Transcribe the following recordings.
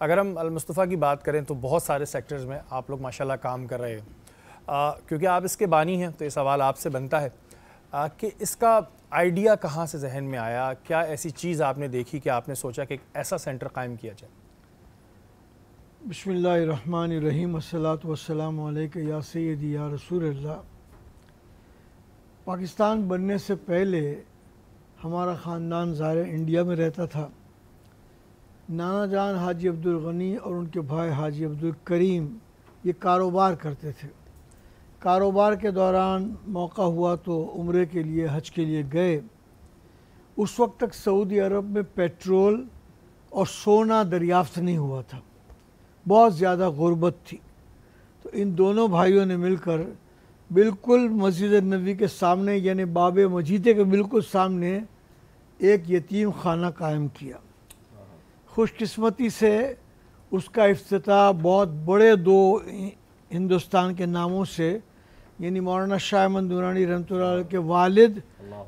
अगर हम अल-मुस्तफ़ा की बात करें तो बहुत सारे सेक्टर्स में आप लोग माशाल्लाह काम कर रहे हैं। क्योंकि आप इसके बानी हैं तो ये सवाल आपसे बनता है कि इसका आइडिया कहाँ से जहन में आया? क्या ऐसी चीज़ आपने देखी कि आपने सोचा कि एक ऐसा सेंटर कायम किया जाए? बिस्मिल्लाहिर्रहमानिर्रहीम, अस्सलातु वस्सलामु अलैका या सय्यदी या रसूलल्लाह। पाकिस्तान बनने से पहले हमारा ख़ानदान ज़ाहिर इंडिया में रहता था। नाना जान हाजी अब्दुल गनी और उनके भाई हाजी अब्दुल करीम ये कारोबार करते थे। कारोबार के दौरान मौका हुआ तो उम्रे के लिए, हज के लिए गए। उस वक्त तक सऊदी अरब में पेट्रोल और सोना दरियाफ्त नहीं हुआ था, बहुत ज़्यादा गुर्बत थी। तो इन दोनों भाइयों ने मिलकर बिल्कुल मस्जिद नबी के सामने यानी बाब मजीदे के बिल्कुल सामने एक यतीम खाना कायम किया। खुशकिस्मती से उसका इफ्तिताह बहुत बड़े दो हिंदुस्तान के नामों से यानी मौलाना शाह अहमद नूरानी रहमतुल्लाह अलैह के वालिद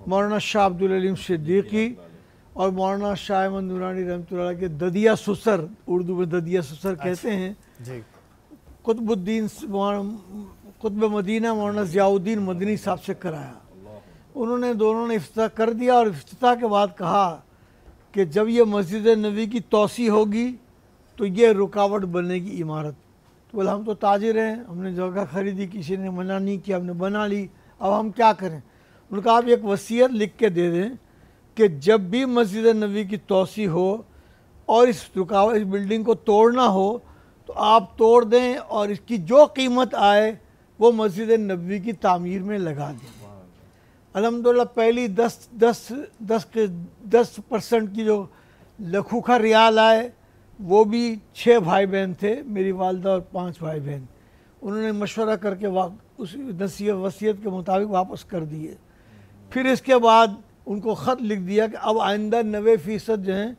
मौलाना शाह अब्दुल अलीम सिद्दीकी और मौलाना शाह अहमद नूरानी रहमतुल्लाह अलैह के ददिया ससुर, उर्दू में ददिया ससुर कहते हैं, कुतुब मदीना मौलाना ज़ियाउद्दीन मदनी साहब से कराया। उन्होंने दोनों ने इफ्तिताह कर दिया और इफ्तिताह के बाद कहा कि जब ये मस्जिद नबी की तोसी होगी तो ये रुकावट बनेगी इमारत। तो बोला हम तो ताजिर हैं, हमने जगह खरीदी, किसी ने मना नहीं किया, हमने बना ली, अब हम क्या करें? उन्होंने कहा आप एक वसीयत लिख के दे दें कि जब भी मस्जिद नबी की तोसी हो और इस बिल्डिंग को तोड़ना हो तो आप तोड़ दें और इसकी जो कीमत आए वो मस्जिद नबी की तामीर में लगा दें। अल्हम्दुलिल्लाह पहली 10% की जो लखूखा रियाल आए वो भी 6 भाई बहन थे, मेरी वालदा और 5 भाई बहन। उन्होंने मशवरा करके उस नसीहत वसीयत के मुताबिक वापस कर दिए। फिर इसके बाद उनको ख़त लिख दिया कि अब आइंदा 90% जो हैं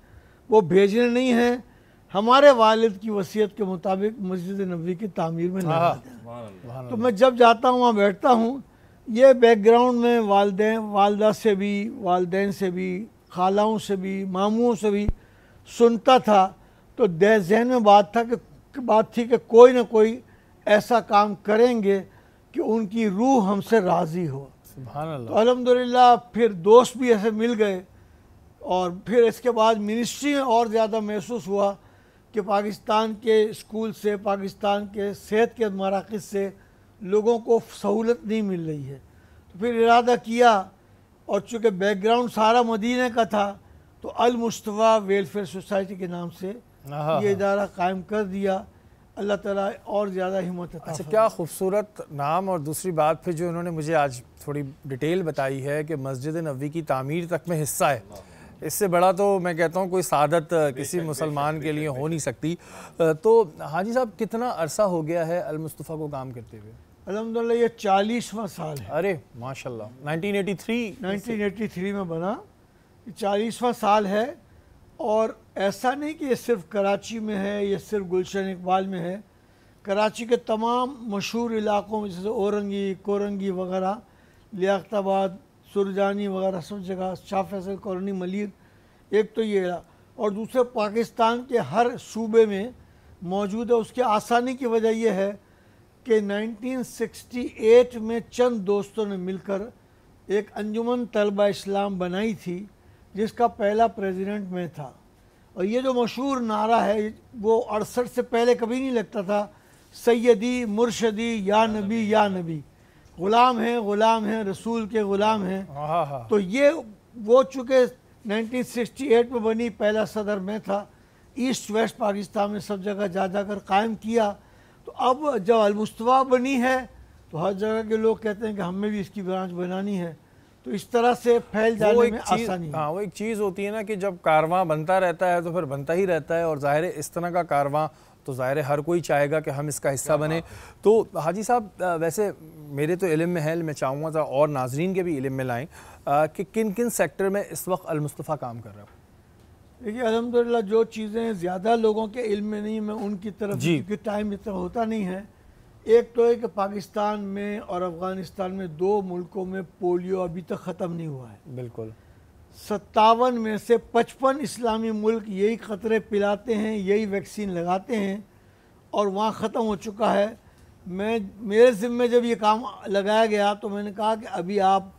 वो भेजने नहीं हैं, हमारे वालिद की वसीयत के मुताबिक मस्जिद नबी की तामीर में लगा दें। तो मैं जब जाता हूँ वहाँ बैठता हूँ, ये बैकग्राउंड में वालदा से भी, वालदैन से भी, खालाओं से भी, मामुओं से भी सुनता था। तो जहन में बात थी कि कोई ना कोई ऐसा काम करेंगे कि उनकी रूह हमसे राज़ी हो। तो अल्हम्दुलिल्लाह फिर दोस्त भी ऐसे मिल गए और फिर इसके बाद मिनिस्ट्री में और ज़्यादा महसूस हुआ कि पाकिस्तान के स्कूल से, पाकिस्तान के सेहत के मराकज़ से लोगों को सहूलत नहीं मिल रही है। तो फिर इरादा किया और चूँकि बैकग्राउंड सारा मदीने का था तो अल-मुस्तफ़ा वेलफेयर सोसाइटी के नाम से ये इदारा कायम कर दिया। अल्लाह ताला और ज़्यादा हिम्मत अता फरमाए। क्या खूबसूरत नाम। और दूसरी बात फिर जो इन्होंने मुझे आज थोड़ी डिटेल बताई है कि मस्जिद नबी की तामीर तक में हिस्सा है, इससे बड़ा तो मैं कहता हूँ कोई सादत किसी मुसलमान के लिए हो नहीं सकती। तो हाजी साहब कितना अरसा हो गया है अल-मुस्तफ़ा को काम करते हुए? अल्हम्दुलिल्लाह ये 40वां साल है। अरे माशाल्लाह, 1983 में बना, 40वां साल है। और ऐसा नहीं कि ये सिर्फ कराची में है, ये सिर्फ गुलशन इकबाल में है। कराची के तमाम मशहूर इलाक़ों में जैसे औरंगी, कोरंगी वगैरह, लियाकताबाद, सुरजानी वगैरह सब जगह, शाह फैसल कॉलोनी, मलिर, एक तो ये और दूसरे पाकिस्तान के हर सूबे में मौजूद है। उसकी आसानी की वजह यह है कि 1968 में चंद दोस्तों ने मिलकर एक अंजुमन तलबा इस्लाम बनाई थी जिसका पहला प्रेसिडेंट मैं था। और ये जो मशहूर नारा है वो 68 से पहले कभी नहीं लगता था, सैयदी मुर्शदी या नबी, ग़ुलाम हैं रसूल के ग़ुलाम हैं। तो ये वो चूँकि 1968 में बनी, पहला सदर मैं था। ईस्ट वेस्ट पाकिस्तान में सब जगह जा कर कायम किया। तो अब जब अल-मुस्तफ़ा बनी है तो हर जगह के लोग कहते हैं कि हमें भी इसकी ब्रांच बनानी है। तो इस तरह से फैल जाने में आसानी। हाँ, वो एक चीज़ होती है ना कि जब कारवां बनता रहता है तो फिर बनता ही रहता है। और ज़ाहिर है इस तरह का कारवां तो ज़ाहिर है हर कोई चाहेगा कि हम इसका हिस्सा बने। तो हाजी साहब वैसे मेरे तो इल्म में है, मैं चाहूँगा था और नाजरीन के भी इल्म में लाएँ कि किन किन सेक्टर में इस वक्त अल-मुस्तफ़ा काम कर रहा है। देखिए अल्हम्दुलिल्लाह जो चीज़ें ज़्यादा लोगों के इल्म में नहीं, मैं उनकी तरफ क्योंकि टाइम इतना होता नहीं है। एक तो है कि पाकिस्तान में और अफ़गानिस्तान में 2 मुल्कों में पोलियो अभी तक ख़त्म नहीं हुआ है। बिल्कुल। 57 में से 55 इस्लामी मुल्क यही क़तरे पिलाते हैं, यही वैक्सीन लगाते हैं और वहाँ ख़त्म हो चुका है। मेरे ज़िम्मे जब ये काम लगाया गया तो मैंने कहा कि अभी आप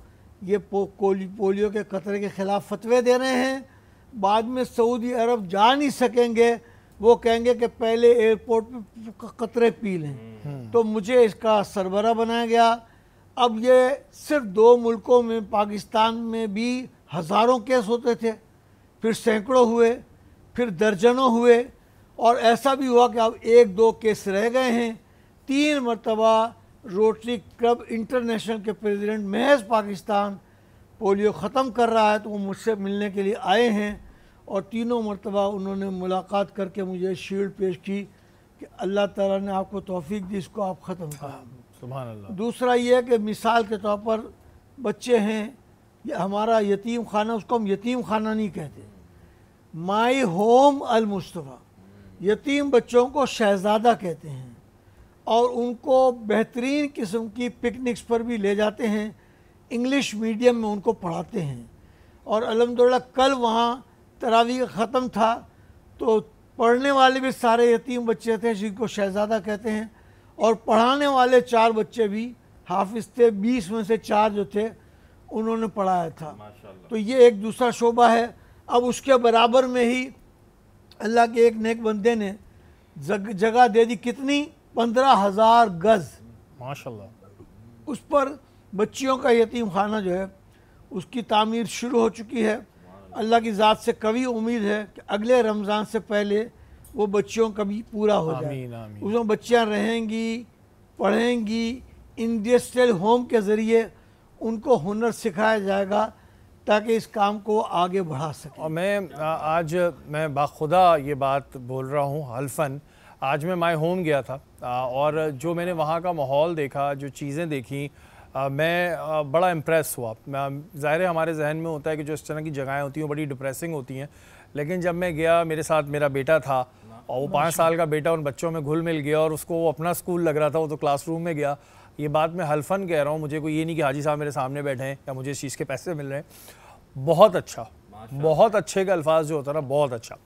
ये पोलियो के क़तरे के ख़िलाफ़ फतवे दे रहे हैं, बाद में सऊदी अरब जा नहीं सकेंगे, वो कहेंगे कि पहले एयरपोर्ट पे क़तरे पी लें। तो मुझे इसका सरबरा बनाया गया। अब ये सिर्फ 2 मुल्कों में, पाकिस्तान में भी हज़ारों केस होते थे, फिर सैकड़ों हुए, फिर दर्जनों हुए और ऐसा भी हुआ कि अब 1-2 केस रह गए हैं। 3 मरतबा रोटरी क्लब इंटरनेशनल के प्रेसिडेंट महज पाकिस्तान पोलियो ख़त्म कर रहा है तो वो मुझसे मिलने के लिए आए हैं और तीनों मरतबा उन्होंने मुलाकात करके मुझे शील्ड पेश की कि अल्लाह ताला ने आपको तौफीक दी, इसको आप ख़त्म करें। सुभान अल्लाह। दूसरा ये है कि मिसाल के तौर पर बच्चे हैं, ये हमारा यतीम खाना, उसको हम यतीम खाना नहीं कहते, माई होम अल मुस्तफ़ा, यतीम बच्चों को शहज़ादा कहते हैं और उनको बेहतरीन किस्म की पिकनिक्स पर भी ले जाते हैं, इंग्लिश मीडियम में उनको पढ़ाते हैं। और अल्हम्दुलिल्लाह कल वहाँ तरावी ख़त्म था तो पढ़ने वाले भी सारे यतीम बच्चे थे जिनको शहज़ादा कहते हैं और पढ़ाने वाले 4 बच्चे भी हाफिज़ थे, 20 में से 4 जो थे उन्होंने पढ़ाया था। तो ये एक दूसरा शोबा है। अब उसके बराबर में ही अल्लाह के एक नेक बंदे ने जगह दे दी, कितनी, 15,000 गज़ माशाल्लाह। उस पर बच्चियों का यतीम खाना जो है उसकी तामीर शुरू हो चुकी है। अल्लाह की ज़ात से कभी उम्मीद है कि अगले रमज़ान से पहले वो बच्चियों का भी पूरा हो जाए। उसमें बच्चियाँ रहेंगी, पढ़ेंगी, इंडस्ट्रियल होम के ज़रिए उनको हुनर सिखाया जाएगा ताकि इस काम को आगे बढ़ा सकें। और मैं बाखुदा ये बात बोल रहा हूँ हल्फन, आज मैं माय होम गया था और जो मैंने वहाँ का माहौल देखा, जो चीज़ें देखी, मैं बड़ा इम्प्रेस हुआ। ज़ाहिर है हमारे जहन में होता है कि जो इस तरह की जगहें होती हैं बड़ी डिप्रेसिंग होती हैं, लेकिन जब मैं गया, मेरे साथ मेरा बेटा था और वो 5 साल का बेटा उन बच्चों में घुल मिल गया और उसको वो अपना स्कूल लग रहा था, वो तो क्लासरूम में गया। ये बात मैं हल्फन कह रहा हूँ, मुझे कोई ये नहीं कि हाजी साहब मेरे सामने बैठे हैं या मुझे इस चीज़ के पैसे मिल रहे हैं। बहुत अच्छा, बहुत अच्छे के अल्फाज जो होता है ना, बहुत अच्छा।